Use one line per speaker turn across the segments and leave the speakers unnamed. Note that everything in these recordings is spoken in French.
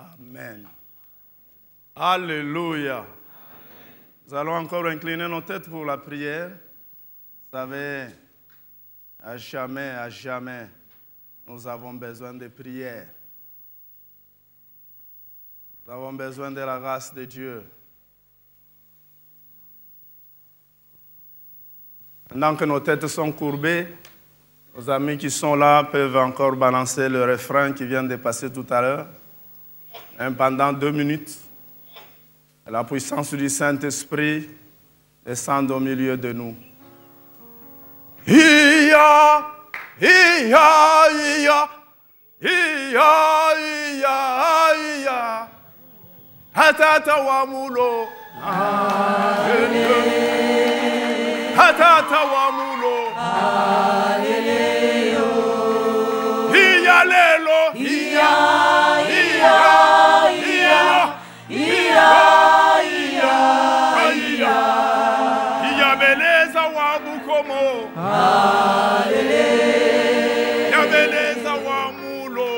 Amen. Alléluia. Amen. Nous allons encore incliner nos têtes pour la prière. Vous savez, à jamais, nous avons besoin de prière. Nous avons besoin de la grâce de Dieu. Pendant que nos têtes sont courbées, nos amis qui sont là peuvent encore balancer le refrain qui vient de passer tout à l'heure. Même pendant 2 minutes, la puissance du Saint-Esprit descend au milieu de nous. Iya, iya, iya, iya, iya, iya. Hatata wa mulo. Hatata wa mulo. Iya lelo. Iya, iya, iya, iya, iya, iya. Iya beleza wa bukomo. Iya beleza wa mulo.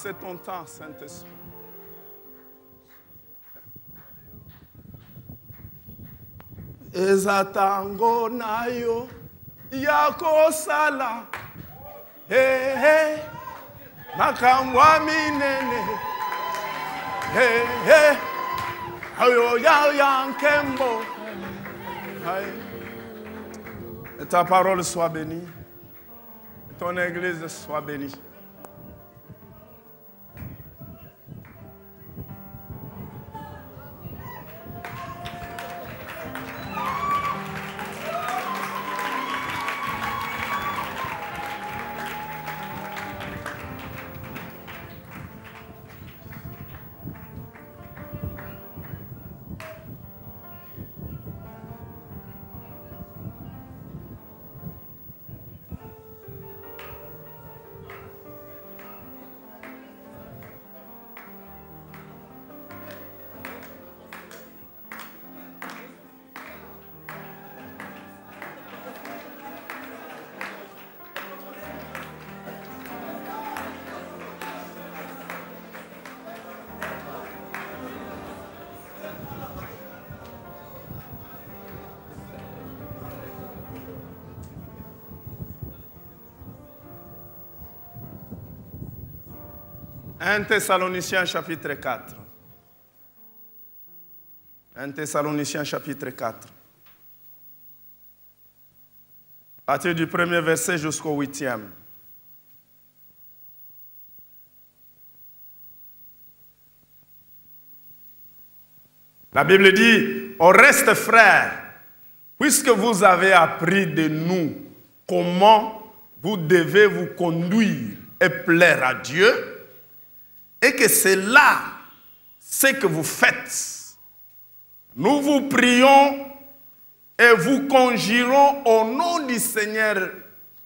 C'est ton temps, Saint-Esprit. Ezatango nayo yako sala. Hey, hey. Makamwa minene. Hey, hey. Ayo ya yankembo. Et ta parole soit bénie. Et ton église soit bénie. 1 Thessaloniciens chapitre 4. 1 Thessaloniciens chapitre 4. À partir du premier verset jusqu'au 8e. La Bible dit, au reste frères, puisque vous avez appris de nous comment vous devez vous conduire et plaire à Dieu, et que c'est là ce que vous faites, nous vous prions et vous conjurons au nom du Seigneur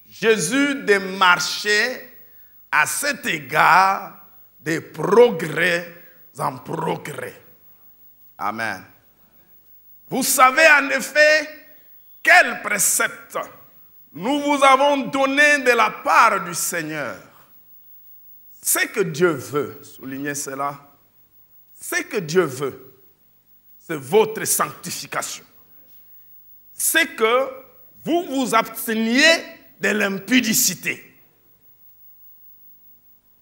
Jésus de marcher à cet égard de progrès en progrès. Amen. Vous savez en effet quel précepte nous vous avons donné de la part du Seigneur. Ce que Dieu veut, soulignez cela, ce que Dieu veut, c'est votre sanctification. C'est que vous vous absteniez de l'impudicité.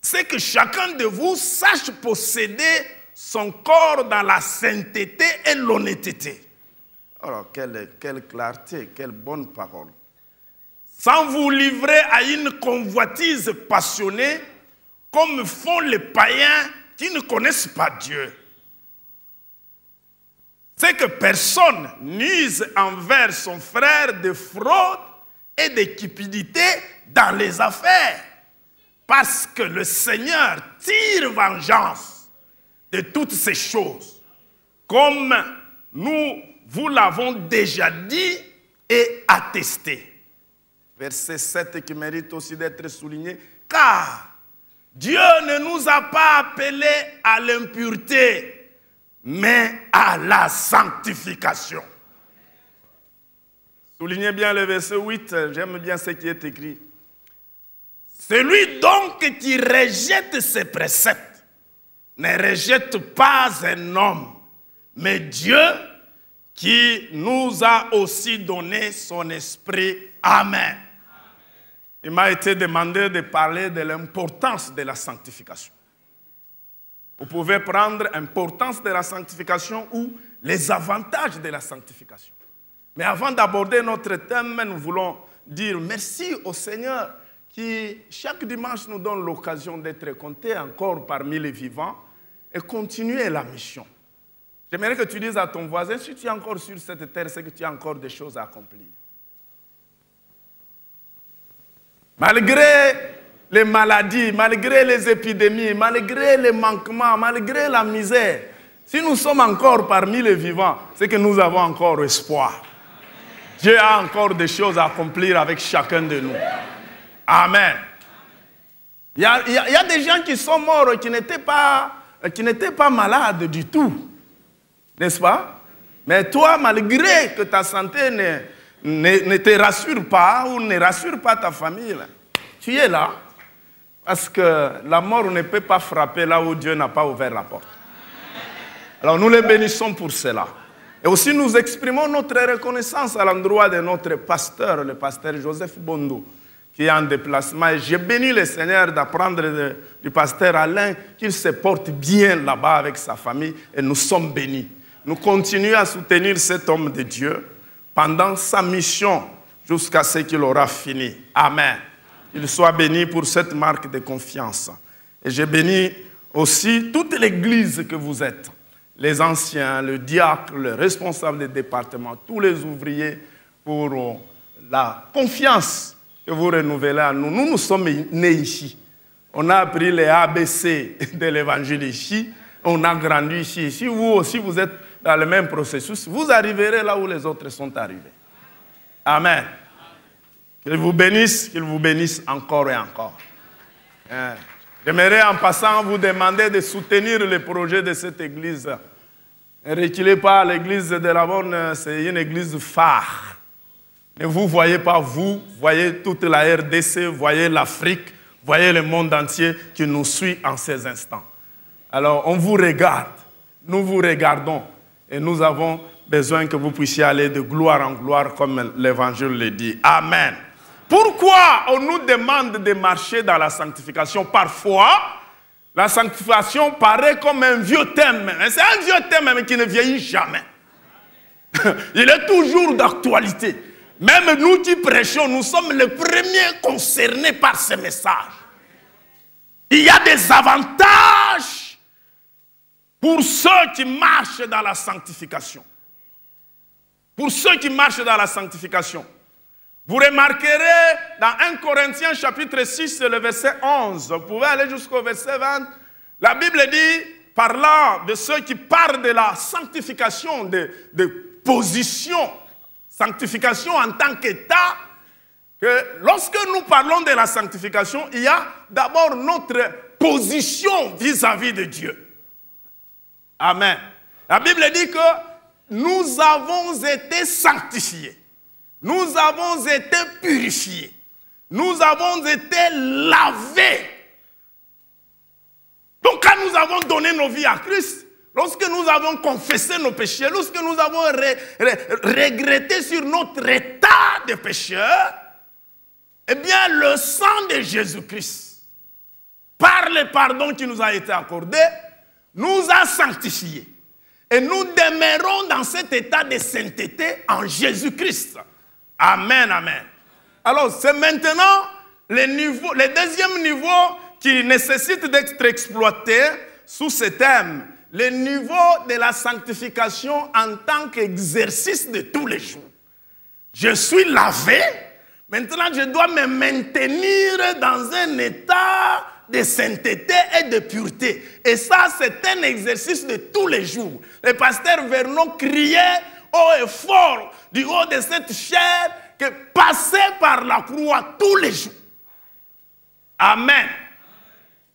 C'est que chacun de vous sache posséder son corps dans la sainteté et l'honnêteté. Alors, quelle clarté, quelle bonne parole. Sans vous livrer à une convoitise passionnée, comme font les païens qui ne connaissent pas Dieu. C'est que personne n'use envers son frère de fraude et de cupidité dans les affaires, parce que le Seigneur tire vengeance de toutes ces choses, comme nous vous l'avons déjà dit et attesté. Verset 7 qui mérite aussi d'être souligné, car Dieu ne nous a pas appelés à l'impureté, mais à la sanctification. Soulignez bien le verset 8, j'aime bien ce qui est écrit. Celui donc qui rejette ses préceptes ne rejette pas un homme, mais Dieu qui nous a aussi donné son esprit. Amen. Il m'a été demandé de parler de l'importance de la sanctification. Vous pouvez prendre l'importance de la sanctification ou les avantages de la sanctification. Mais avant d'aborder notre thème, nous voulons dire merci au Seigneur qui, chaque dimanche, nous donne l'occasion d'être comptés encore parmi les vivants et continuer la mission. J'aimerais que tu dises à ton voisin, si tu es encore sur cette terre, c'est que tu as encore des choses à accomplir. Malgré les maladies, malgré les épidémies, malgré les manquements, malgré la misère, si nous sommes encore parmi les vivants, c'est que nous avons encore espoir. Dieu a encore des choses à accomplir avec chacun de nous. Amen. Il y a des gens qui sont morts qui n'étaient pas malades du tout. N'est-ce pas? Mais toi, malgré que ta santé ne te rassure pas ou ne rassure pas ta famille, tu es là. Parce que la mort ne peut pas frapper là où Dieu n'a pas ouvert la porte. Alors nous les bénissons pour cela. Et aussi nous exprimons notre reconnaissance à l'endroit de notre pasteur, le pasteur Joseph Bondo, qui est en déplacement. Et j'ai béni le Seigneur d'apprendre du pasteur Alain qu'il se porte bien là-bas avec sa famille. Et nous sommes bénis. Nous continuons à soutenir cet homme de Dieu pendant sa mission jusqu'à ce qu'il aura fini. Amen. Qu'il soit béni pour cette marque de confiance. Et je bénis aussi toute l'église que vous êtes. Les anciens, le diacre, le responsable des départements, tous les ouvriers pour la confiance que vous renouvelez à nous. Nous sommes nés ici. On a appris les ABC de l'évangile ici. On a grandi ici. Si vous aussi vous êtes dans le même processus, vous arriverez là où les autres sont arrivés. Amen. Qu'il vous bénisse encore et encore. J'aimerais en passant vous demander de soutenir le projet de cette église. Ne reculez pas, l'église de la Bonne, c'est une église phare. Ne vous voyez pas, vous voyez toute la RDC, voyez l'Afrique, voyez le monde entier qui nous suit en ces instants. Alors, on vous regarde, nous vous regardons et nous avons besoin que vous puissiez aller de gloire en gloire comme l'Évangile le dit. Amen. Pourquoi on nous demande de marcher dans la sanctification? Parfois, La sanctification paraît comme un vieux thème. C'est un vieux thème mais qui ne vieillit jamais. Il est toujours d'actualité. Même nous qui prêchons, nous sommes les premiers concernés par ce message. Il y a des avantages pour ceux qui marchent dans la sanctification. Pour ceux qui marchent dans la sanctification. Vous remarquerez dans 1 Corinthiens chapitre 6, le verset 11, vous pouvez aller jusqu'au verset 20, la Bible dit, parlant de ceux qui parlent de la sanctification, de position, sanctification en tant qu'État, que lorsque nous parlons de la sanctification, il y a d'abord notre position vis-à-vis de Dieu. Amen. La Bible dit que nous avons été sanctifiés. Nous avons été purifiés. Nous avons été lavés. Donc quand nous avons donné nos vies à Christ, lorsque nous avons confessé nos péchés, lorsque nous avons regretté sur notre état de pécheur, eh bien le sang de Jésus-Christ, par le pardon qui nous a été accordé, nous a sanctifiés. Et nous demeurons dans cet état de sainteté en Jésus-Christ. Amen, amen. Alors, c'est maintenant le deuxième niveau qui nécessite d'être exploité sous ce thème. Le niveau de la sanctification en tant qu'exercice de tous les jours. Je suis lavé, maintenant je dois me maintenir dans un état de sainteté et de pureté. Et ça, c'est un exercice de tous les jours. Le pasteur Vernon criait haut et fort du haut de cette chair que passez par la croix tous les jours. Amen.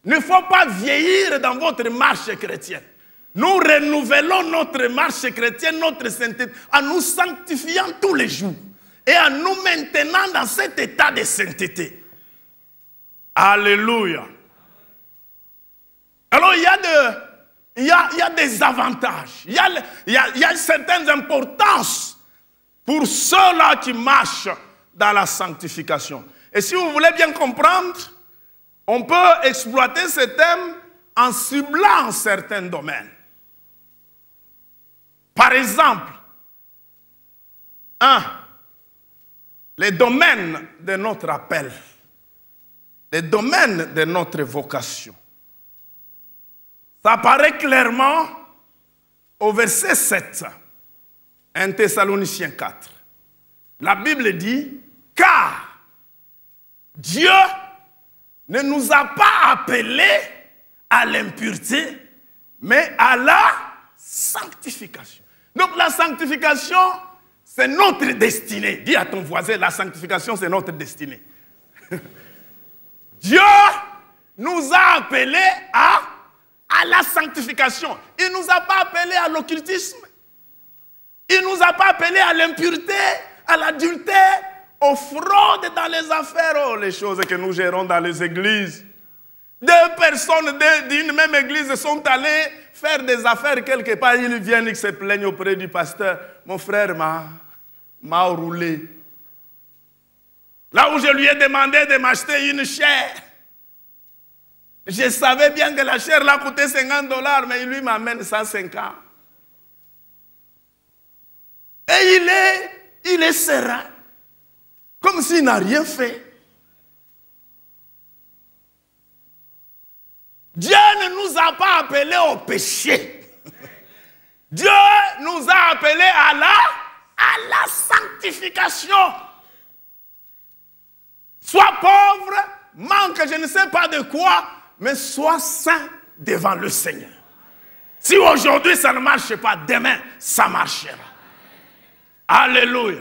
Il ne faut pas vieillir dans votre marche chrétienne. Nous renouvelons notre marche chrétienne, notre sainteté, en nous sanctifiant tous les jours et en nous maintenant dans cet état de sainteté. Alléluia. Alors il y a des avantages, il y a certaines importances pour ceux-là qui marchent dans la sanctification. Et si vous voulez bien comprendre, on peut exploiter ce thème en ciblant certains domaines. Par exemple, les domaines de notre appel, les domaines de notre vocation. Ça apparaît clairement au verset 7, 1 Thessaloniciens 4. La Bible dit, car Dieu ne nous a pas appelés à l'impureté, mais à la sanctification. Donc la sanctification, c'est notre destinée. Dis à ton voisin, la sanctification, c'est notre destinée. Dieu nous a appelés à la sanctification. Il ne nous a pas appelés à l'occultisme. Il ne nous a pas appelés à l'impureté, à l'adultère, aux fraudes dans les affaires, les choses que nous gérons dans les églises. Deux personnes d'une même église sont allées faire des affaires quelque part. Ils viennent, ils se plaignent auprès du pasteur. Mon frère m'a roulé. Là où je lui ai demandé de m'acheter une chair. Je savais bien que la chair là coûtait $50, mais il lui m'amène 150. Et il est serein, comme s'il n'a rien fait. Dieu ne nous a pas appelés au péché. Dieu nous a appelés à la sanctification. Sois pauvre, manque je ne sais pas de quoi, mais sois saint devant le Seigneur. Si aujourd'hui ça ne marche pas, demain ça marchera. Alléluia.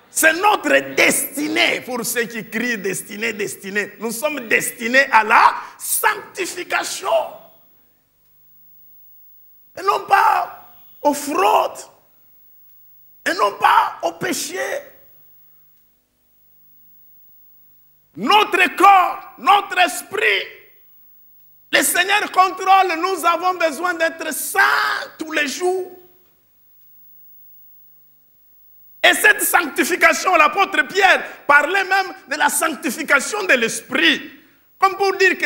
C'est notre destinée, pour ceux qui crient destinée, destinée. Nous sommes destinés à la sanctification. Et non pas aux fraudes. Et non pas au péché. Notre corps, notre esprit, le Seigneur contrôle. Nous avons besoin d'être saints tous les jours. Et cette sanctification, l'apôtre Pierre parlait même de la sanctification de l'esprit. Comme pour dire que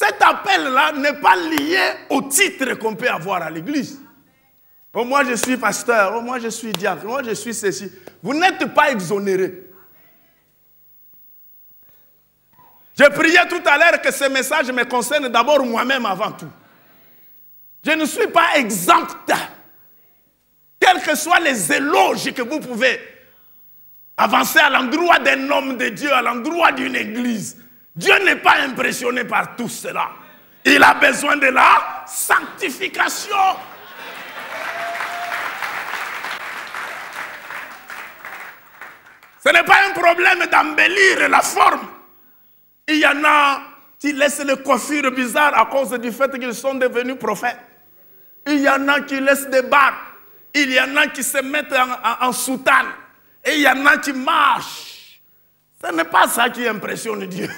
Cet appel-là n'est pas lié au titre qu'on peut avoir à l'église. Oh, moi je suis pasteur, oh, moi je suis diacre, moi je suis ceci. Vous n'êtes pas exonérés. J'ai prié tout à l'heure que ce message me concerne d'abord moi-même avant tout. Je ne suis pas exempt. Quels que soient les éloges que vous pouvez avancer à l'endroit d'un homme de Dieu, à l'endroit d'une église, Dieu n'est pas impressionné par tout cela. Il a besoin de la sanctification. Ce n'est pas un problème d'embellir la forme. Il y en a qui laissent les coiffures bizarres à cause du fait qu'ils sont devenus prophètes. Il y en a qui laissent des barbes. Il y en a qui se mettent en soutane. Et il y en a qui marchent. Ce n'est pas ça qui impressionne Dieu.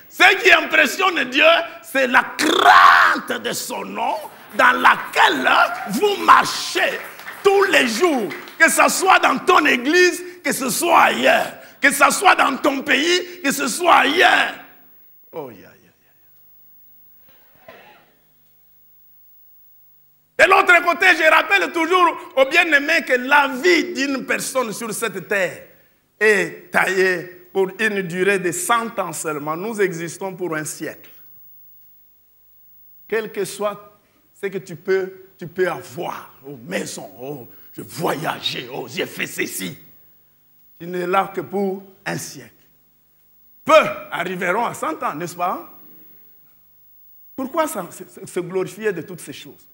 Ce qui impressionne Dieu, c'est la crainte de son nom dans laquelle vous marchez tous les jours. Que ce soit dans ton église, que ce soit ailleurs. Que ce soit dans ton pays, que ce soit ailleurs. Oh, yeah. De l'autre côté, je rappelle toujours aux bien-aimés que la vie d'une personne sur cette terre est taillée pour une durée de 100 ans seulement. Nous existons pour un siècle. Quel que soit ce que tu peux avoir, oh, maison, oh, je voyageais, oh, j'ai fait ceci. Tu n'es là que pour un siècle. Peu arriveront à 100 ans, n'est-ce pas? Pourquoi se glorifier de toutes ces choses?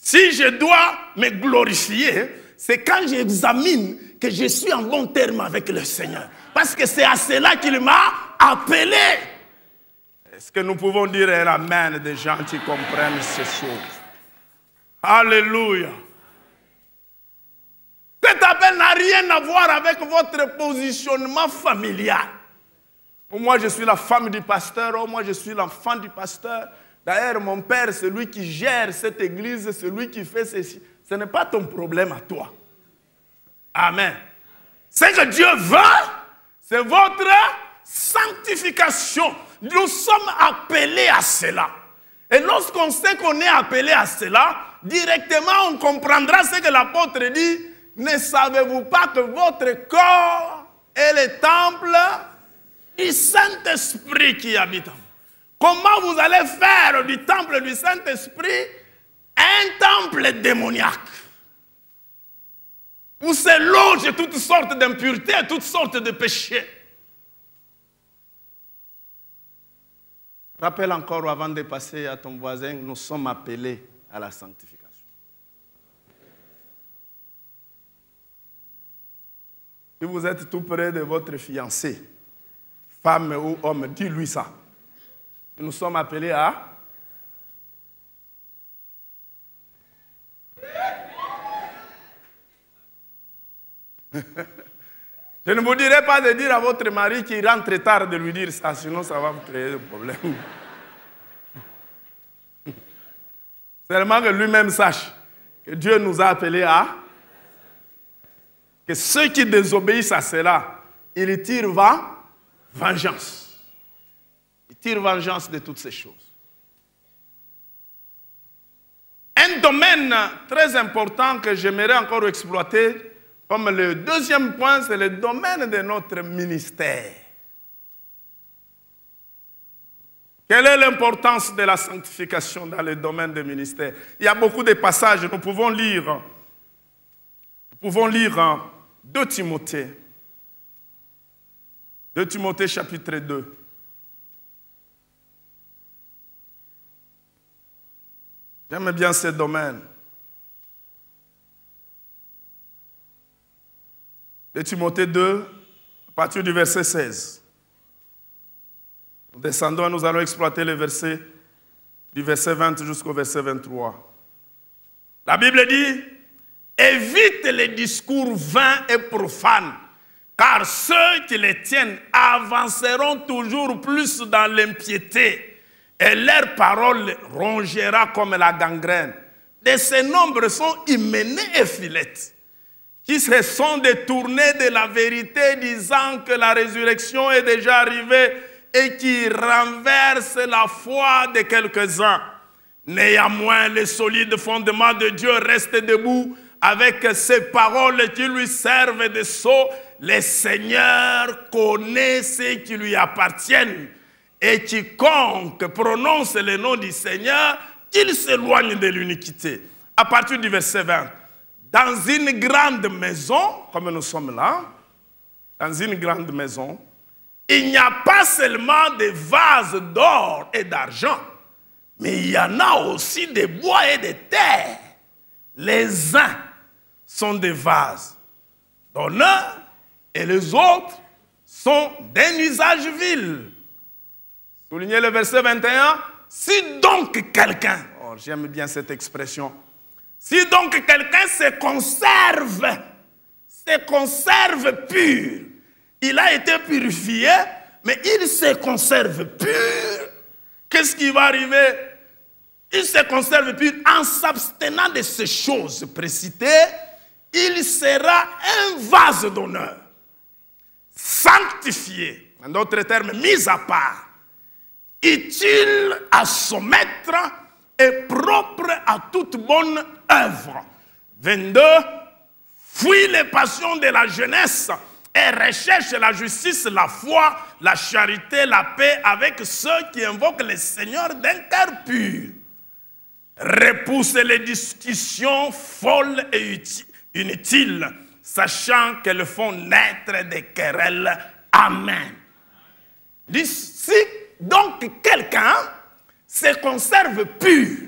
Si je dois me glorifier, c'est quand j'examine que je suis en bon terme avec le Seigneur. Parce que c'est à cela qu'il m'a appelé. Est-ce que nous pouvons dire un amen des gens qui comprennent ces choses? Alléluia. Cet appel n'a rien à voir avec votre positionnement familial. Moi, je suis la femme du pasteur. Oh, moi, je suis l'enfant du pasteur. D'ailleurs, mon père, c'est lui qui gère cette église, c'est lui qui fait ceci. Ce n'est pas ton problème à toi. Amen. Ce que Dieu veut, c'est votre sanctification. Nous sommes appelés à cela. Et lorsqu'on sait qu'on est appelé à cela, directement on comprendra ce que l'apôtre dit. Ne savez-vous pas que votre corps est le temple du Saint-Esprit qui habite en vous? Comment vous allez faire du temple du Saint-Esprit un temple démoniaque où se logent toutes sortes d'impuretés, toutes sortes de péchés? Rappelle encore avant de passer à ton voisin, nous sommes appelés à la sanctification. Si vous êtes tout près de votre fiancé, femme ou homme, dis-lui ça. Nous sommes appelés à... Je ne vous dirai pas de dire à votre mari qui rentre tard de lui dire ça, sinon ça va vous créer des problèmes. Seulement que lui-même sache que Dieu nous a appelés à... Que ceux qui désobéissent à cela, ils tirent vengeance. Ils tirent vengeance de toutes ces choses. Un domaine très important que j'aimerais encore exploiter, comme le deuxième point, c'est le domaine de notre ministère. Quelle est l'importance de la sanctification dans le domaine du ministère? Il y a beaucoup de passages, nous pouvons lire 2 Timothée. 2 Timothée chapitre 2. J'aime bien ce domaine. 2 Timothée 2, à partir du verset 16. Nous descendons et nous allons exploiter les versets du verset 20 jusqu'au verset 23. La Bible dit: évite les discours vains et profanes, car ceux qui les tiennent avanceront toujours plus dans l'impiété, et leur parole rongera comme la gangrène. De ces nombres sont Hyménée et Philette, qui se sont détournés de la vérité, disant que la résurrection est déjà arrivée, et qui renverse la foi de quelques-uns. Néanmoins, le solide fondement de Dieu reste debout avec ces paroles qui lui servent de sceau. Le Seigneur connaît ceux qui lui appartiennent. Et quiconque prononce le nom du Seigneur, qu'il s'éloigne de l'iniquité. À partir du verset 20. Dans une grande maison, comme nous sommes là, dans une grande maison, il n'y a pas seulement des vases d'or et d'argent, mais il y en a aussi des bois et des terres. Les uns sont des vases d'honneur et les autres sont d'un usage vil. Soulignez le verset 21. Si donc quelqu'un, oh, j'aime bien cette expression, si donc quelqu'un se conserve pur, il a été purifié, mais il se conserve pur, qu'est-ce qui va arriver? Il se conserve pur en s'abstenant de ces choses précitées, il sera un vase d'honneur, sanctifié, en d'autres termes, mis à part, utile à son maître et propre à toute bonne œuvre. 22. Fuis les passions de la jeunesse et recherche la justice, la foi, la charité, la paix avec ceux qui invoquent le Seigneur d'un cœur pur. Repousse les discussions folles et inutiles, sachant qu'elles font naître des querelles. Amen. Si donc quelqu'un se conserve pur.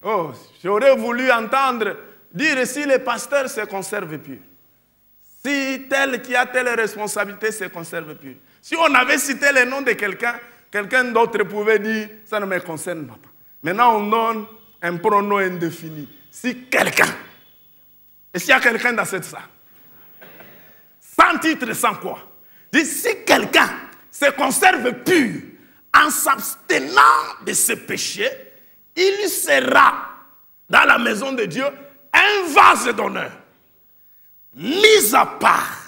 Oh, j'aurais voulu entendre dire si les pasteurs se conservent pur. Si tel qui a telle responsabilité se conserve pur. Si on avait cité le nom de quelqu'un, quelqu'un d'autre pouvait dire ça ne me concerne pas. Maintenant on donne un pronom indéfini. Si quelqu'un. Et s'il y a quelqu'un dans cette salle, sans titre, sans quoi. Dit si quelqu'un se conserve pur en s'abstenant de ses péchés, il sera dans la maison de Dieu un vase d'honneur, mis à part.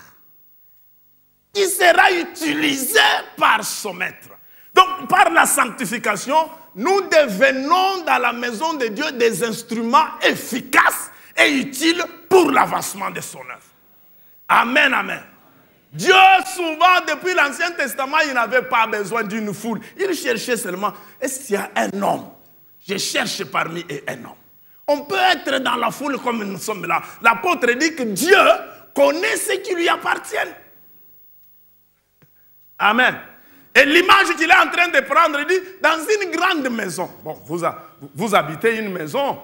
Il sera utilisé par son maître. Donc, par la sanctification, nous devenons dans la maison de Dieu des instruments efficaces et utiles pour l'avancement de son œuvre. Amen, amen. Dieu, souvent, depuis l'Ancien Testament, il n'avait pas besoin d'une foule. Il cherchait seulement, est-ce qu'il y a un homme? Je cherche parmi eux un homme. On peut être dans la foule comme nous sommes là. L'apôtre dit que Dieu connaît ceux qui lui appartiennent. Amen. Et l'image qu'il est en train de prendre, il dit, dans une grande maison. Bon, vous habitez une maison.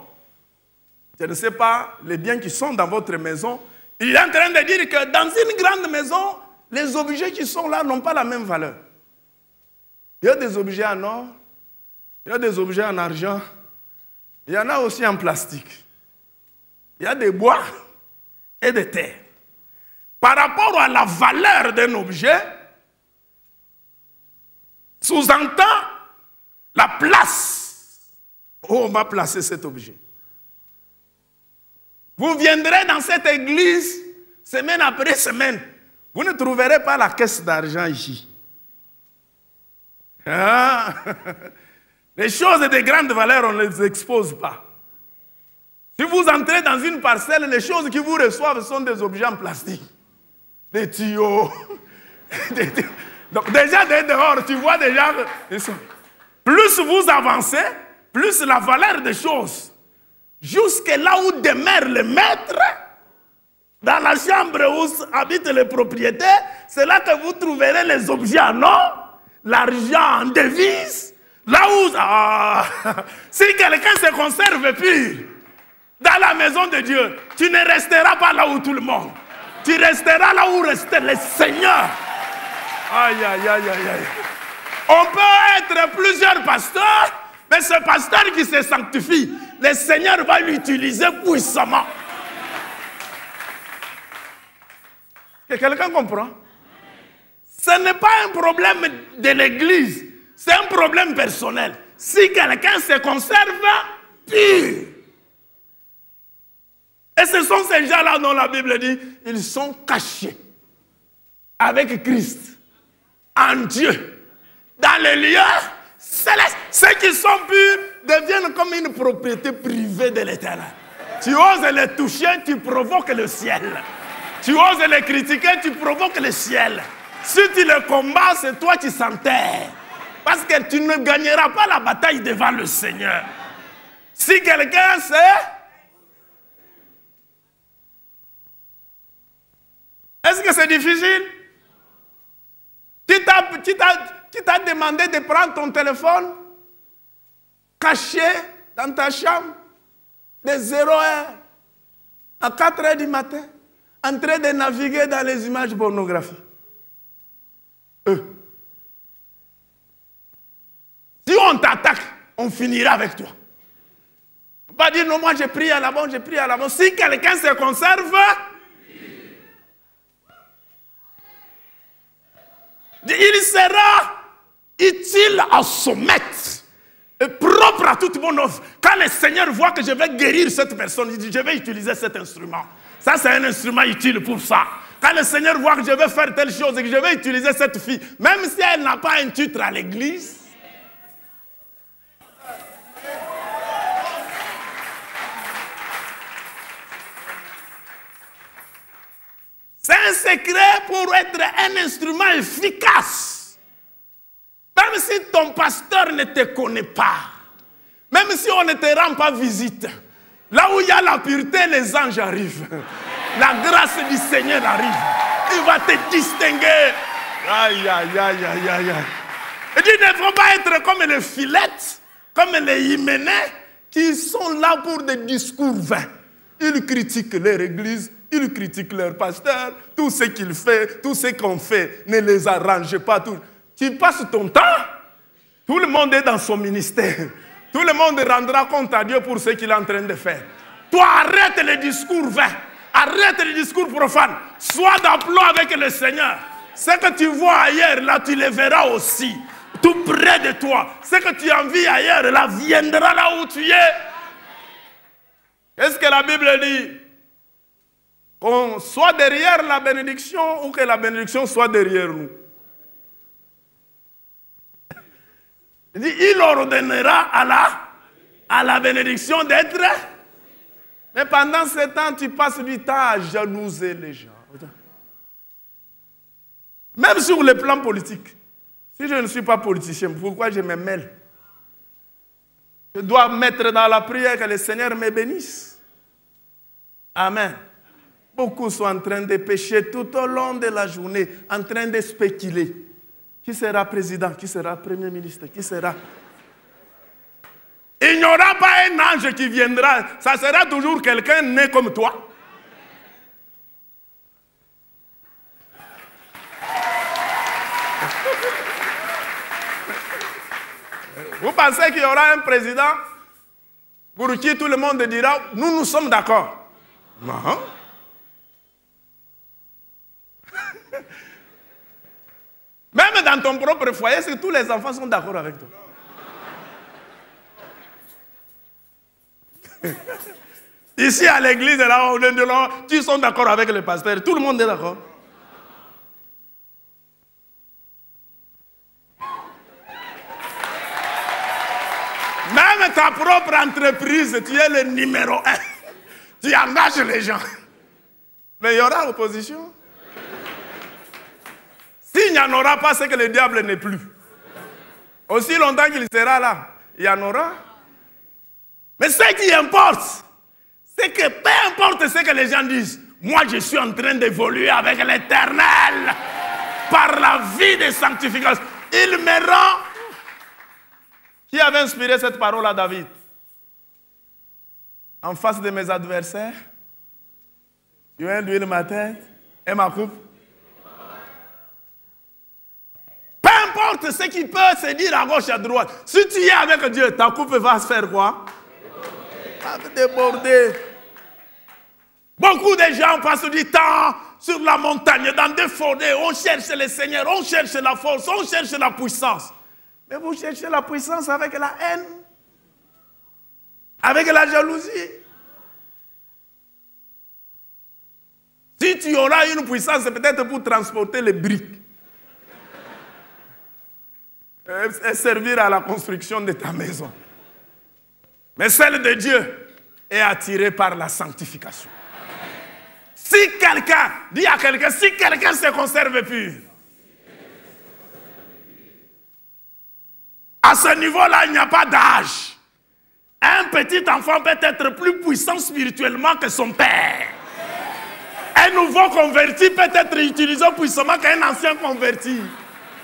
Je ne sais pas les biens qui sont dans votre maison. Il est en train de dire que dans une grande maison, les objets qui sont là n'ont pas la même valeur. Il y a des objets en or, il y a des objets en argent, il y en a aussi en plastique. Il y a des bois et des terres. Par rapport à la valeur d'un objet, sous-entend la place où on va placer cet objet. Vous viendrez dans cette église semaine après semaine. Vous ne trouverez pas la caisse d'argent ici. Ah. Les choses de grande valeur, on ne les expose pas. Si vous entrez dans une parcelle, les choses qui vous reçoivent sont des objets en plastique. Des tuyaux. Donc déjà dehors, tu vois déjà. Plus vous avancez, plus la valeur des choses. Jusque là où demeure le maître, dans la chambre où habitent les propriétaires, c'est là que vous trouverez les objets en or, l'argent en devise. Là où, si quelqu'un se conserve pur dans la maison de Dieu, tu ne resteras pas là où tout le monde. Tu resteras là où reste le Seigneur. Aïe, aïe, aïe, aïe, aïe. On peut être plusieurs pasteurs, mais ce pasteur qui se sanctifie, le Seigneur va l'utiliser puissamment. Que quelqu'un comprend? Ce n'est pas un problème de l'église, c'est un problème personnel. Si quelqu'un se conserve pur. Et ce sont ces gens-là dont la Bible dit, ils sont cachés avec Christ en Dieu. Dans les lieux célestes, ceux qui sont purs deviennent comme une propriété privée de l'Éternel. Tu oses les toucher, tu provoques le ciel. Tu oses les critiquer, tu provoques le ciel. Si tu les combats, c'est toi qui s'enterres. Parce que tu ne gagneras pas la bataille devant le Seigneur. Si quelqu'un sait... Est-ce que c'est difficile? Qui t'a demandé de prendre ton téléphone caché dans ta chambre de 0h à 4h du matin en train de naviguer dans les images pornographiques? Si on t'attaque, on finira avec toi. On va dire non, moi j'ai prié à la bonne, j'ai prié à la bonne. Si quelqu'un se conserve, il sera utile à son maître et propre à toute bonne œuvre. Quand le Seigneur voit que je vais guérir cette personne, il dit je vais utiliser cet instrument. Ça c'est un instrument utile pour ça. Quand le Seigneur voit que je vais faire telle chose et que je vais utiliser cette fille, même si elle n'a pas un titre à l'église, c'est un secret pour être un instrument efficace. Même si ton pasteur ne te connaît pas, même si on ne te rend pas visite, là où il y a la pureté, les anges arrivent. La grâce du Seigneur arrive. Il va te distinguer. Aïe, aïe, aïe, aïe, aïe. Et il ne faut pas être comme les filettes, comme les hyménées, qui sont là pour des discours vains. Ils critiquent leur église, ils critiquent leur pasteur, tout ce qu'il fait, tout ce qu'on fait, ne les arrange pas. Tu passes ton temps, tout le monde est dans son ministère. Tout le monde rendra compte à Dieu pour ce qu'il est en train de faire. Toi, arrête les discours vains, arrête les discours profanes. Sois d'aplomb avec le Seigneur. Ce que tu vois ailleurs, là, tu le verras aussi, tout près de toi. Ce que tu envies ailleurs, là, viendra là où tu es. Qu'est-ce que la Bible dit? Qu'on soit derrière la bénédiction ou que la bénédiction soit derrière nous. Il dit, il ordonnera à la bénédiction d'être. Mais pendant ce temps, tu passes du temps à jalouser les gens. Même sur le plan politique. Si je ne suis pas politicien, pourquoi je me mêle? Je dois mettre dans la prière que le Seigneur me bénisse. Amen. Beaucoup sont en train de pécher tout au long de la journée, en train de spéculer. Qui sera président? Qui sera premier ministre? Qui sera? Il n'y aura pas un ange qui viendra. Ça sera toujours quelqu'un né comme toi. Vous pensez qu'il y aura un président pour qui tout le monde dira « Nous sommes d'accord ». Non. Même dans ton propre foyer, est-ce que tous les enfants sont d'accord avec toi? Ici à l'église, là, tu sont d'accord avec le pasteur, tout le monde est d'accord. Même ta propre entreprise, tu es le numéro 1. Tu engages les gens. Mais il y aura opposition. S'il n'y en aura pas, c'est que le diable n'est plus. Aussi longtemps qu'il sera là, il y en aura. Mais ce qui importe, c'est que peu importe ce que les gens disent, moi je suis en train d'évoluer avec l'Éternel par la vie de sanctification. Il me rend. Qui avait inspiré cette parole à David? En face de mes adversaires, tu as l'huile ma tête et ma coupe. Peu importe ce qui peut se dire à gauche et à droite, si tu es avec Dieu, ta coupe va se faire quoi? Va déborder. Beaucoup de gens passent du temps sur la montagne, dans des forêts, on cherche le Seigneur, on cherche la force, on cherche la puissance. Mais vous cherchez la puissance avec la haine, avec la jalousie. Si tu auras une puissance, c'est peut-être pour transporter les briques. et servir à la construction de ta maison. Mais celle de Dieu est attirée par la sanctification. Si quelqu'un, dis à quelqu'un, si quelqu'un se conserve pur, à ce niveau-là, il n'y a pas d'âge. Un petit enfant peut être plus puissant spirituellement que son père. Un nouveau converti peut être utilisé puissamment qu'un ancien converti.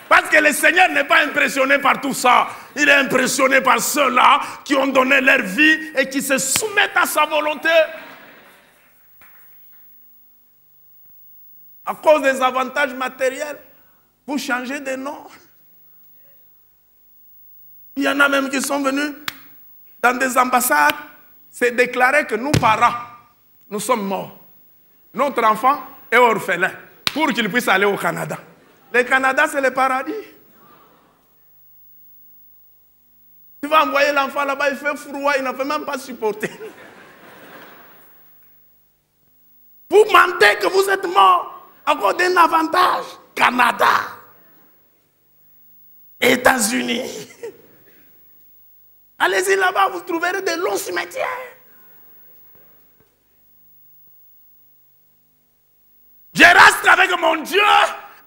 Parce que le Seigneur n'est pas impressionné par tout ça. Il est impressionné par ceux-là qui ont donné leur vie et qui se soumettent à sa volonté. À cause des avantages matériels, vous changez de nom. Il y en a même qui sont venus dans des ambassades, c'est déclaré que nous, parents, nous sommes morts. Notre enfant est orphelin pour qu'il puisse aller au Canada. Le Canada, c'est le paradis. Tu vas envoyer l'enfant là-bas, il fait froid, il ne peut même pas supporter. Vous mentez que vous êtes mort à cause d'un avantage. Canada, États-Unis. Allez-y là-bas, vous trouverez de longs cimetières. Je reste avec mon Dieu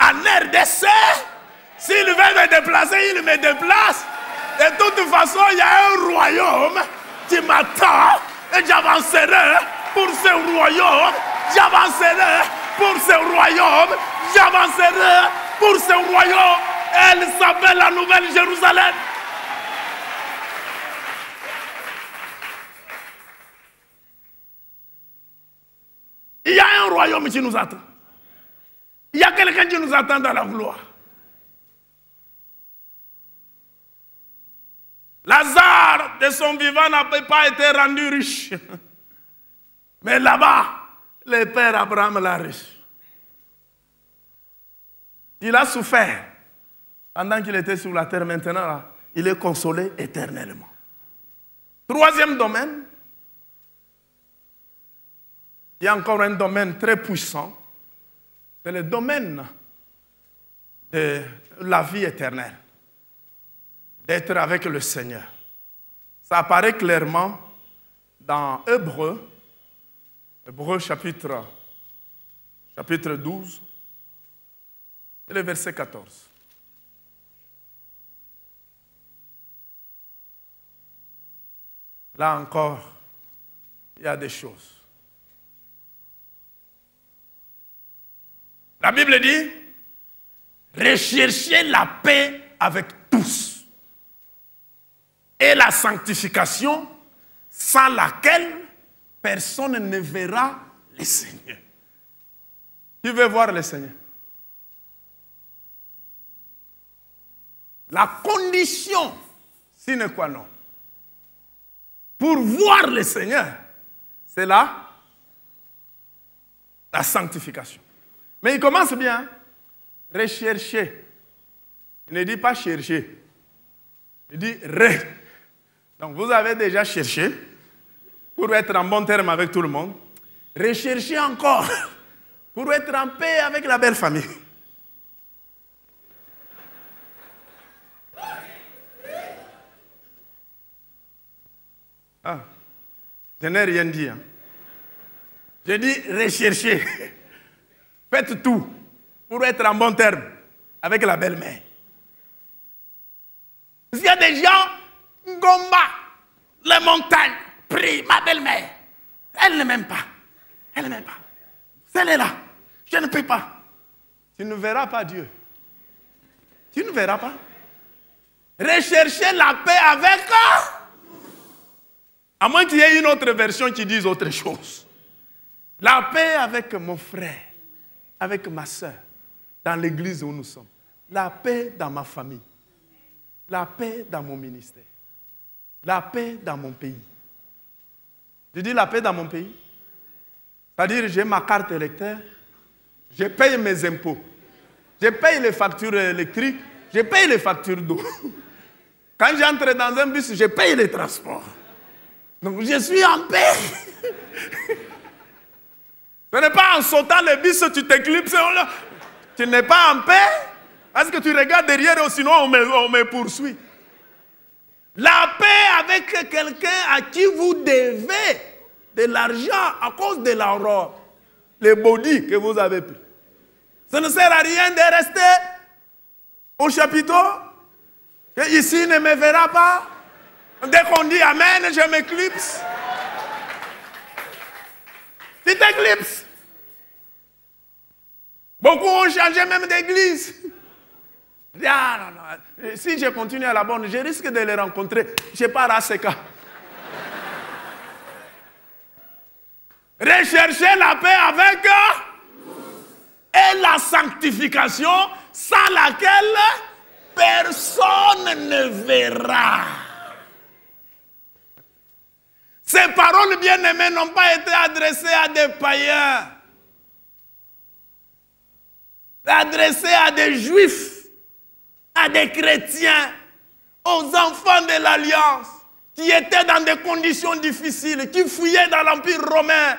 en RDC. S'il veut me déplacer, il me déplace. De toute façon, il y a un royaume qui m'attend et j'avancerai pour ce royaume. J'avancerai pour ce royaume. J'avancerai pour ce royaume. Elle s'appelle la Nouvelle Jérusalem. Il y a un royaume qui nous attend. Il y a quelqu'un qui nous attend dans la gloire. Lazare, de son vivant, n'a pas été rendu riche. Mais là-bas, le père Abraham l'a riche. Il a souffert pendant qu'il était sur la terre. Maintenant, là, il est consolé éternellement. Troisième domaine, il y a encore un domaine très puissant. C'est le domaine de la vie éternelle. D'être avec le Seigneur. Ça apparaît clairement dans Hébreux chapitre 12, et le verset 14. Là encore, il y a des choses. La Bible dit, recherchez la paix avec tous et la sanctification sans laquelle personne ne verra le Seigneur. Qui veut voir le Seigneur? La condition sine qua non pour voir le Seigneur, c'est la sanctification. Mais il commence bien. Rechercher. Il ne dit pas chercher. Il dit re. Donc vous avez déjà cherché pour être en bon terme avec tout le monde. Recherchez encore pour être en paix avec la belle famille. Ah, je n'ai rien dit. Hein. Je dis recherchez. Faites tout pour être en bon terme avec la belle-mère. Il y a des gens, Ngomba, les montagnes, prie ma belle-mère. Elle ne m'aime pas. Elle ne m'aime pas. Elle est là. Je ne peux pas. Tu ne verras pas Dieu. Tu ne verras pas. Recherchez la paix avec eux. À moins qu'il y ait une autre version qui dise autre chose. La paix avec mon frère. Avec ma soeur, dans l'église où nous sommes. La paix dans ma famille. La paix dans mon ministère. La paix dans mon pays. Je dis la paix dans mon pays. C'est-à-dire, j'ai ma carte électeur, je paye mes impôts, je paye les factures électriques, je paye les factures d'eau. Quand j'entre dans un bus, je paye les transports. Donc, je suis en paix. Ce n'est pas en sautant le bus, tu t'éclipses. Tu n'es pas en paix. Parce que tu regardes derrière, sinon on me poursuit. La paix avec quelqu'un à qui vous devez de l'argent à cause de l'aurore, les body que vous avez pris. Ça ne sert à rien de rester au chapiteau, que ici ne me verra pas. Dès qu'on dit Amen, je m'éclipse. Tu t'éclipses. Beaucoup ont changé même d'église. Ah, non. Si je continue à la bonne, je risque de les rencontrer. Je pars à ce cas. Recherchez la paix avec et la sanctification sans laquelle personne ne verra. Ces paroles bien-aimées n'ont pas été adressées à des païens. Adressées à des juifs, à des chrétiens, aux enfants de l'Alliance, qui étaient dans des conditions difficiles, qui fuyaient dans l'Empire romain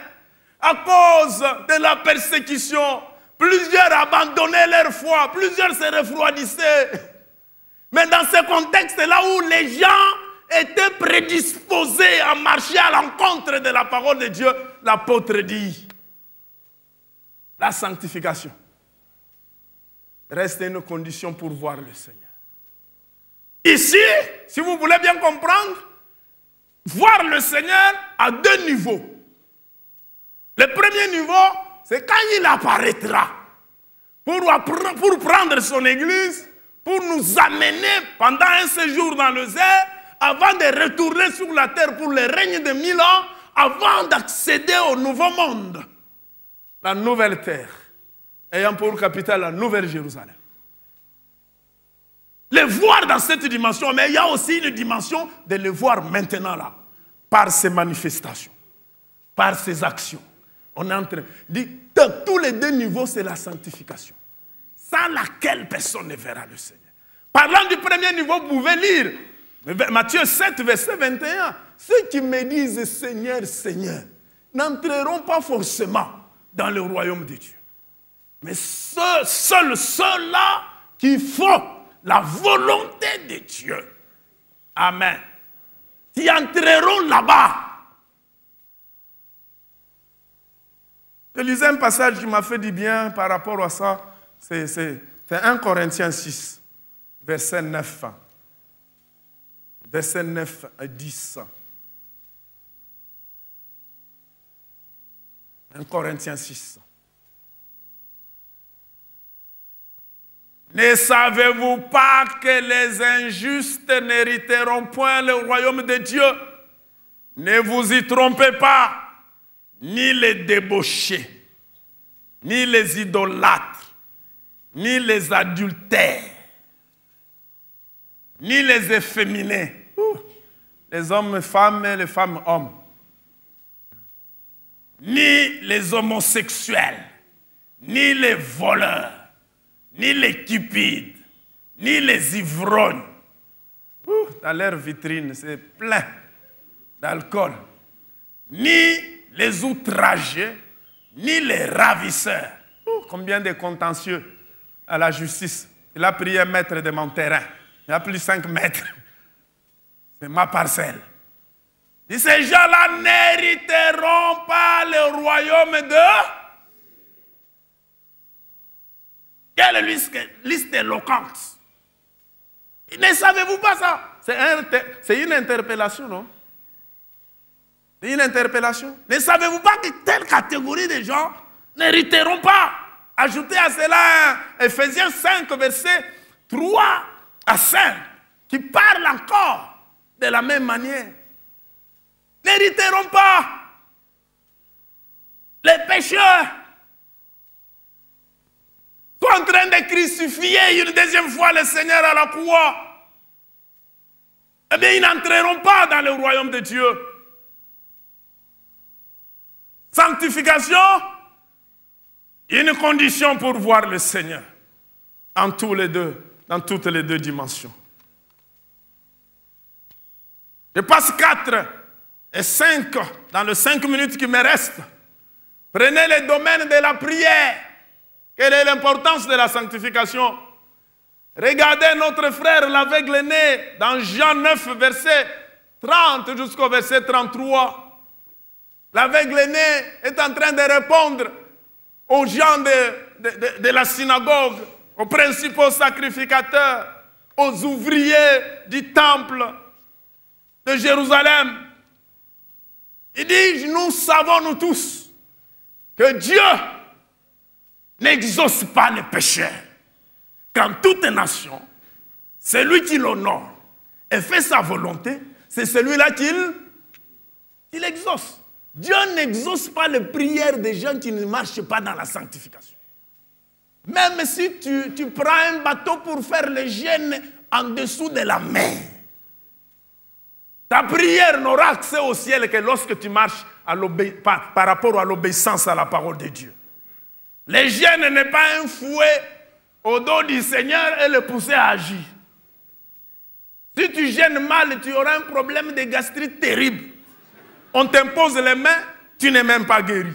à cause de la persécution. Plusieurs abandonnaient leur foi, plusieurs se refroidissaient. Mais dans ce contexte-là où les gens étaient prédisposés à marcher à l'encontre de la parole de Dieu, l'apôtre dit, la sanctification reste une condition pour voir le Seigneur. Ici, si vous voulez bien comprendre, voir le Seigneur à deux niveaux. Le premier niveau, c'est quand il apparaîtra pour prendre son église, pour nous amener pendant un séjour dans le désert, avant de retourner sur la terre pour le règne de 1000 ans, avant d'accéder au nouveau monde, la nouvelle terre, ayant pour capitale la nouvelle Jérusalem. Le voir dans cette dimension, mais il y a aussi une dimension de le voir maintenant là, par ses manifestations, par ses actions. On est en train de dire, de tous les deux niveaux, c'est la sanctification, sans laquelle personne ne verra le Seigneur. Parlant du premier niveau, vous pouvez lire Matthieu 7, verset 21. Ceux qui me disent Seigneur, Seigneur, n'entreront pas forcément dans le royaume de Dieu. Mais seuls ceux-là qui font la volonté de Dieu. Amen. Qui entreront là-bas. Je lisais un passage qui m'a fait du bien par rapport à ça. C'est 1 Corinthiens 6, verset 9. Verset 9 à 10. 1 Corinthiens 6. Ne savez-vous pas que les injustes n'hériteront point le royaume de Dieu? Ne vous y trompez pas, ni les débauchés, ni les idolâtres, ni les adultères, ni les efféminés, les hommes femmes et les femmes hommes, ni les homosexuels, ni les voleurs, ni les cupides, ni les ivrognes. Dans leur vitrine, c'est plein d'alcool. Ni les outragés, ni les ravisseurs. Combien de contentieux à la justice. Il a pris 1 mètre de mon terrain. Il a pris 5 mètres. C'est ma parcelle. Et ces gens-là n'hériteront pas le royaume de... Quelle liste éloquente. Ne savez-vous pas ça? C'est une interpellation, non? C'est une interpellation. Ne savez-vous pas que telle catégorie de gens n'hériteront pas? Ajoutez à cela Ephésiens 5, versets 3 à 5, qui parle encore de la même manière. N'hériteront pas les pécheurs. Sont en train de crucifier une deuxième fois le Seigneur à la croix. Eh bien, ils n'entreront pas dans le royaume de Dieu. Sanctification, une condition pour voir le Seigneur en tous les deux, dans toutes les deux dimensions. Je passe 4 et 5 dans les 5 minutes qui me restent. Prenez le domaine de la prière. Quelle est l'importance de la sanctification? Regardez notre frère l'aveugle-né dans Jean 9, verset 30 jusqu'au verset 33. L'aveugle-né est en train de répondre aux gens de la synagogue, aux principaux sacrificateurs, aux ouvriers du temple de Jérusalem. Il dit, nous savons nous tous que Dieu n'exauce pas les pécheurs. Quand toute nation, celui qui l'honore et fait sa volonté, c'est celui-là qu'il exauce. Dieu n'exauce pas les prières des gens qui ne marchent pas dans la sanctification. Même si tu prends un bateau pour faire le jeûne en dessous de la mer, ta prière n'aura accès au ciel que lorsque tu marches par rapport à l'obéissance à la parole de Dieu. Le jeûne n'est pas un fouet au dos du Seigneur et le pousser à agir. Si tu jeûnes mal, tu auras un problème de gastrite terrible. On t'impose les mains, tu n'es même pas guéri.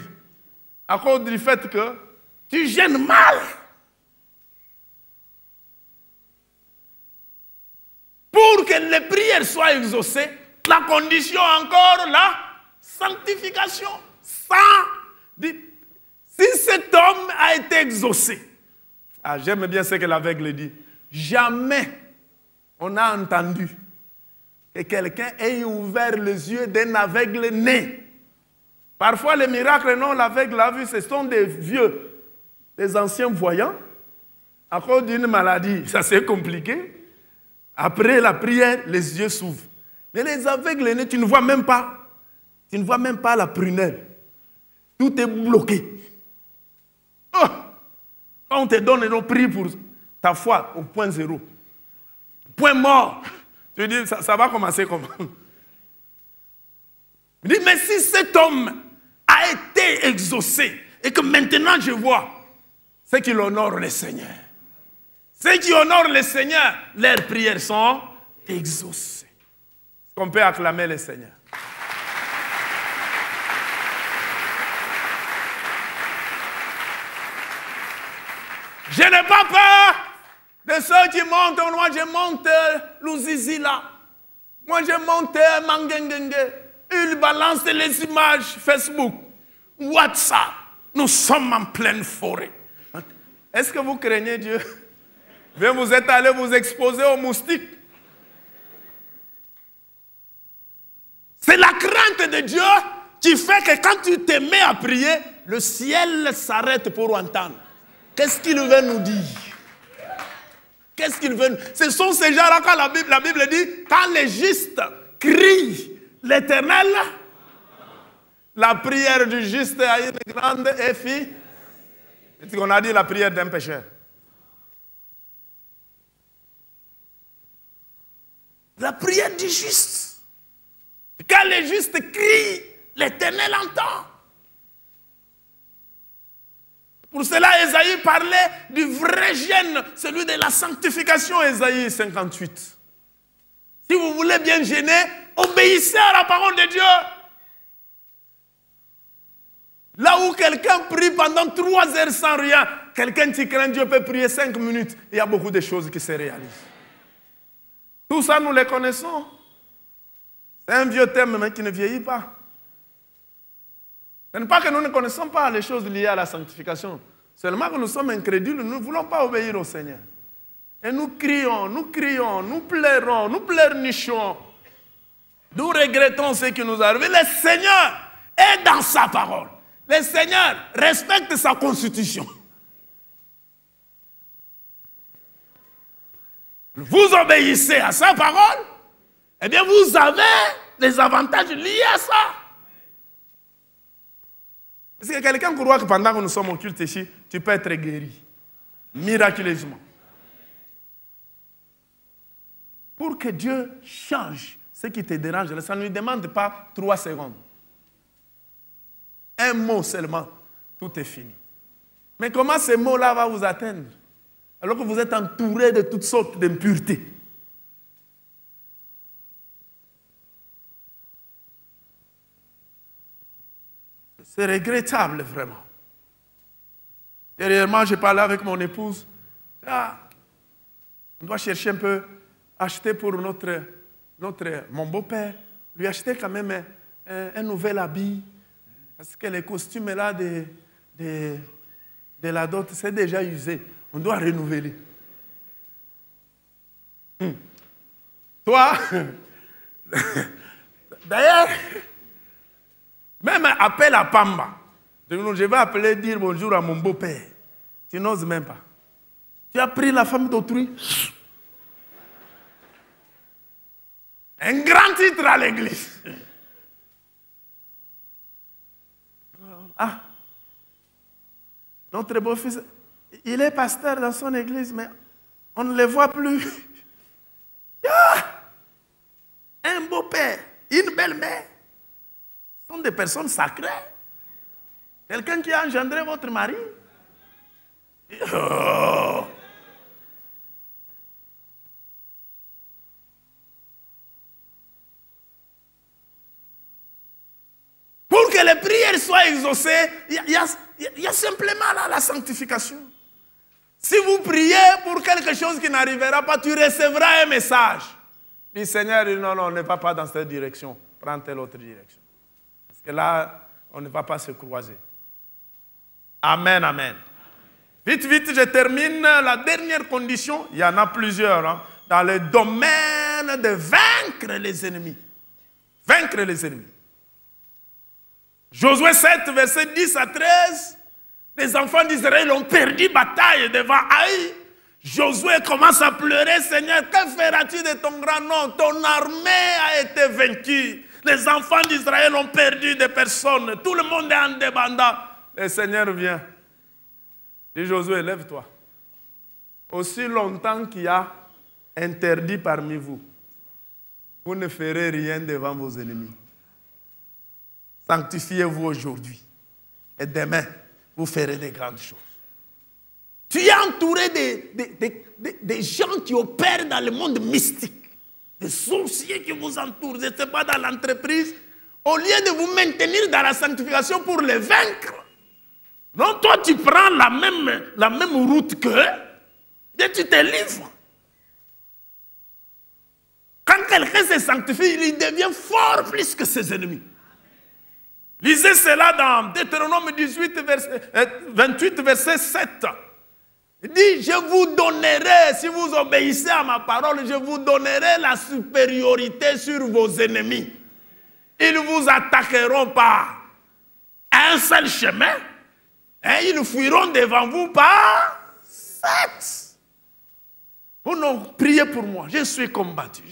À cause du fait que tu jeûnes mal. Pour que les prières soient exaucées, la condition encore, la sanctification. Si cet homme a été exaucé, j'aime bien ce que l'aveugle dit, jamais on a entendu que quelqu'un ait ouvert les yeux d'un aveugle né. Parfois les miracles, non, l'aveugle l'a vu, ce sont des vieux, des anciens voyants, à cause d'une maladie, ça c'est compliqué. Après la prière, les yeux s'ouvrent. Mais les aveugles nés, tu ne vois même pas. Tu ne vois même pas la prunelle. Tout est bloqué. Oh! Quand on te donne nos prix pour ta foi au point zéro, point mort, tu dis, ça va commencer comment? Il dit, mais si cet homme a été exaucé et que maintenant je vois, c'est qu'il honore le Seigneur. Ceux qui honorent le Seigneur, leurs prières sont exaucées. Est-ce qu'on peut acclamer le Seigneur? Je n'ai pas peur de ceux qui montent. Moi, je monte l'Ouzizi là. Moi, je monte Mangengenge. Ils balancent les images Facebook, WhatsApp. Nous sommes en pleine forêt. Est-ce que vous craignez Dieu? Mais vous êtes allé vous exposer aux moustiques. C'est la crainte de Dieu qui fait que quand tu te mets à prier, le ciel s'arrête pour entendre. Qu'est-ce qu'il veut nous dire? Qu'est-ce qu'il veut nous dire? Ce sont ces gens-là, quand la Bible dit, quand les justes crient l'Éternel, la prière du juste a une grande efficacité. On a dit la prière d'un pécheur. La prière du juste. Quand les justes crient, l'Éternel entend. Pour cela, Ésaïe parlait du vrai jeûne, celui de la sanctification, Ésaïe 58. Si vous voulez bien jeûner, obéissez à la parole de Dieu. Là où quelqu'un prie pendant 3 heures sans rien, quelqu'un qui craint Dieu peut prier 5 minutes. Il y a beaucoup de choses qui se réalisent. Tout ça, nous les connaissons. C'est un vieux thème, mais qui ne vieillit pas. Ce n'est pas que nous ne connaissons pas les choses liées à la sanctification. Seulement que nous sommes incrédules, nous ne voulons pas obéir au Seigneur. Et nous crions, nous pleurons, nous pleurnichons. Nous regrettons ce qui nous arrive. Le Seigneur est dans sa parole. Le Seigneur respecte sa constitution. Vous obéissez à sa parole, eh bien vous avez des avantages liés à ça. Est-ce que quelqu'un croit que pendant que nous sommes au culte ici, tu peux être guéri miraculeusement? Pour que Dieu change ce qui te dérange, ça ne lui demande pas 3 secondes. Un mot seulement, tout est fini. Mais comment ce mot-là va vous atteindre? Alors que vous êtes entouré de toutes sortes d'impuretés. C'est regrettable, vraiment. Dernièrement, j'ai parlé avec mon épouse. On doit chercher un peu, acheter pour mon beau-père, lui acheter quand même un nouvel habit. Parce que les costumes là de la dot, c'est déjà usé. On doit renouveler. Toi, d'ailleurs, même appel à Pamba. Je vais appeler dire bonjour à mon beau-père. Tu n'oses même pas. Tu as pris la femme d'autrui. Un grand titre à l'église. Ah, notre beau-fils, il est pasteur dans son église, mais on ne le voit plus. Ah, un beau-père, une belle-mère, ce sont des personnes sacrées. Quelqu'un qui a engendré votre mari. Oh. Pour que les prières soient exaucées, il y a simplement là la sanctification. Si vous priez pour quelque chose qui n'arrivera pas, tu recevras un message. Le Seigneur dit non, on ne va pas dans cette direction. Prends telle autre direction. Parce que là, on ne va pas se croiser. Amen, amen. Vite, je termine. La dernière condition, il y en a plusieurs, hein, dans le domaine de vaincre les ennemis. Vaincre les ennemis. Josué 7, versets 10 à 13. Les enfants d'Israël ont perdu bataille devant Haï. Josué commence à pleurer. Seigneur, que feras-tu de ton grand nom? Ton armée a été vaincue. Les enfants d'Israël ont perdu des personnes. Tout le monde est en débandant. Le Seigneur vient. Dit Josué, lève-toi. Aussi longtemps qu'il y a interdit parmi vous, vous ne ferez rien devant vos ennemis. Sanctifiez-vous aujourd'hui. Et demain, vous ferez des grandes choses. Tu es entouré des gens qui opèrent dans le monde mystique. Des sorciers qui vous entourent. Je ne sais pas, dans l'entreprise. Au lieu de vous maintenir dans la sanctification pour les vaincre. Non, toi, tu prends la même route qu'eux. Et tu te livres. Quand quelqu'un se sanctifie, il devient fort plus que ses ennemis. Lisez cela dans Deutéronome 28, verset 7. Il dit, je vous donnerai, si vous obéissez à ma parole, je vous donnerai la supériorité sur vos ennemis. Ils ne vous attaqueront pas à un seul chemin, et ils fuiront devant vous par 7. Oh non, priez pour moi, je suis combattu,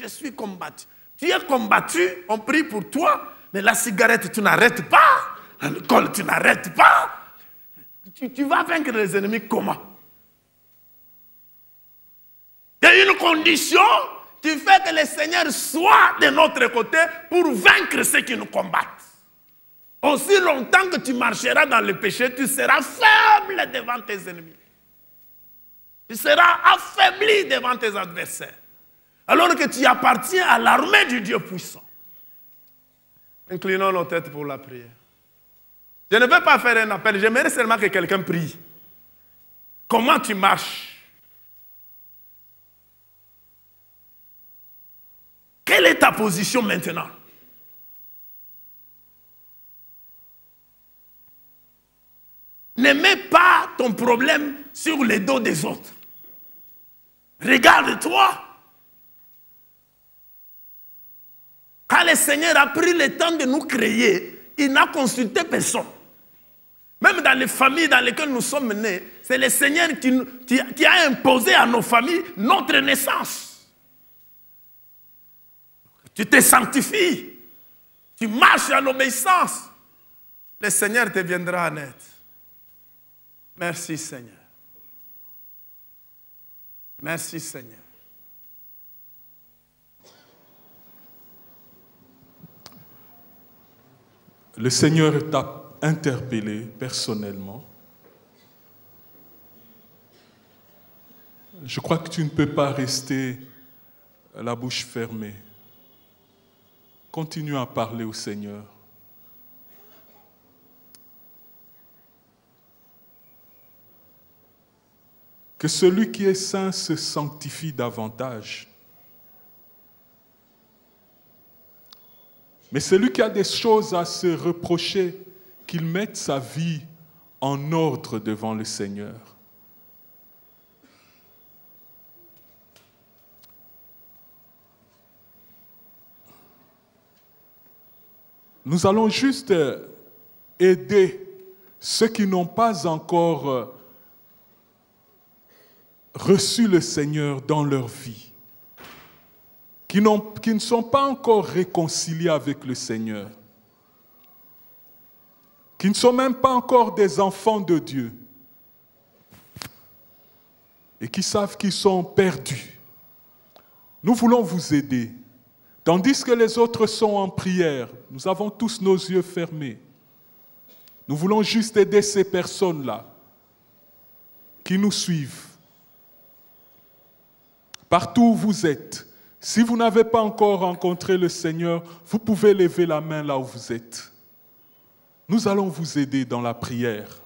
Tu es combattu, on prie pour toi. Mais la cigarette, tu n'arrêtes pas. L'alcool, tu n'arrêtes pas. Tu vas vaincre les ennemis comment? Il y a une condition qui fait que le Seigneur soit de notre côté pour vaincre ceux qui nous combattent. Aussi longtemps que tu marcheras dans le péché, tu seras faible devant tes ennemis. Tu seras affaibli devant tes adversaires. Alors que tu appartiens à l'armée du Dieu puissant. Inclinons nos têtes pour la prière. Je ne veux pas faire un appel, j'aimerais seulement que quelqu'un prie. Comment tu marches? Quelle est ta position maintenant? Ne mets pas ton problème sur les dos des autres. Regarde-toi. Quand le Seigneur a pris le temps de nous créer, il n'a consulté personne. Même dans les familles dans lesquelles nous sommes nés, c'est le Seigneur qui a imposé à nos familles notre naissance. Tu te sanctifies, tu marches en obéissance, le Seigneur te viendra en aide. Merci Seigneur. Merci Seigneur.
Le Seigneur t'a interpellé personnellement. Je crois que tu ne peux pas rester la bouche fermée. Continue à parler au Seigneur. que celui qui est saint se sanctifie davantage. Mais celui qui a des choses à se reprocher, qu'il mette sa vie en ordre devant le Seigneur. Nous allons juste aider ceux qui n'ont pas encore reçu le Seigneur dans leur vie, qui ne sont pas encore réconciliés avec le Seigneur, qui ne sont même pas encore des enfants de Dieu et qui savent qu'ils sont perdus. Nous voulons vous aider. Tandis que les autres sont en prière, nous avons tous nos yeux fermés. Nous voulons juste aider ces personnes-là qui nous suivent. Partout où vous êtes, si vous n'avez pas encore rencontré le Seigneur, vous pouvez lever la main là où vous êtes. Nous allons vous aider dans la prière.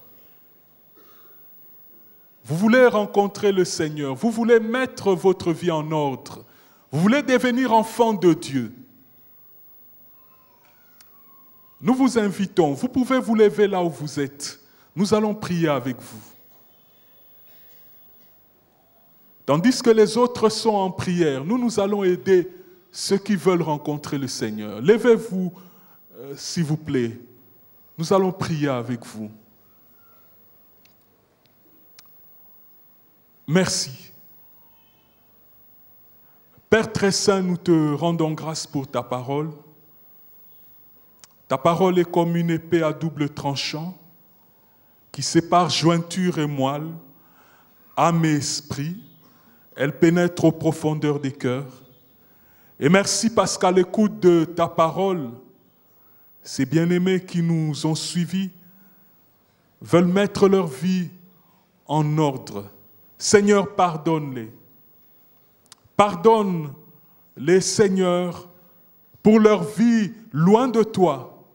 Vous voulez rencontrer le Seigneur, vous voulez mettre votre vie en ordre, vous voulez devenir enfant de Dieu. Nous vous invitons, vous pouvez vous lever là où vous êtes. Nous allons prier avec vous. Tandis que les autres sont en prière, nous allons aider ceux qui veulent rencontrer le Seigneur. Levez-vous, s'il vous plaît. Nous allons prier avec vous. Merci. Père très saint, nous te rendons grâce pour ta parole. Ta parole est comme une épée à double tranchant qui sépare jointure et moelle, âme et esprit. Elle pénètre aux profondeurs des cœurs. Et merci parce qu'à l'écoute de ta parole, ces bien-aimés qui nous ont suivis veulent mettre leur vie en ordre. Seigneur, pardonne-les. Pardonne-les, Seigneur, pour leur vie loin de toi.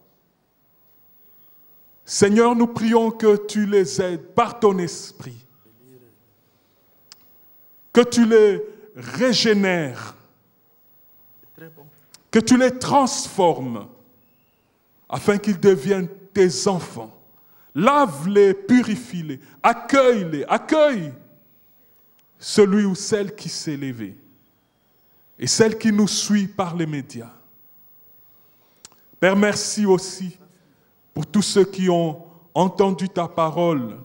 Seigneur, nous prions que tu les aides par ton esprit, que tu les régénères, que tu les transformes afin qu'ils deviennent tes enfants. Lave-les, purifie-les, accueille-les, accueille celui ou celle qui s'est levé et celle qui nous suit par les médias. Père, merci aussi pour tous ceux qui ont entendu ta parole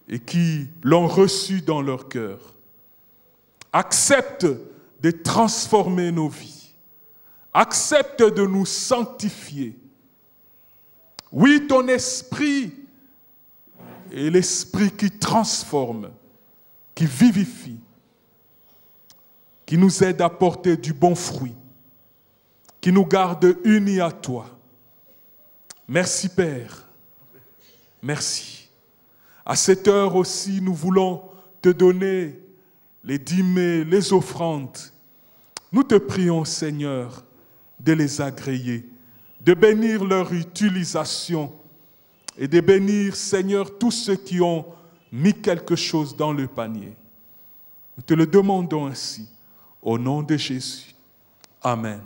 et qui l'ont reçue dans leur cœur. Accepte de transformer nos vies. Accepte de nous sanctifier. Oui, ton esprit est l'esprit qui transforme, qui vivifie, qui nous aide à porter du bon fruit, qui nous garde unis à toi. Merci Père, merci. À cette heure aussi, nous voulons te donner les dîmers, les offrandes. Nous te prions Seigneur de les agréer, de bénir leur utilisation et de bénir Seigneur tous ceux qui ont mis quelque chose dans le panier. Nous te le demandons ainsi, au nom de Jésus. Amen.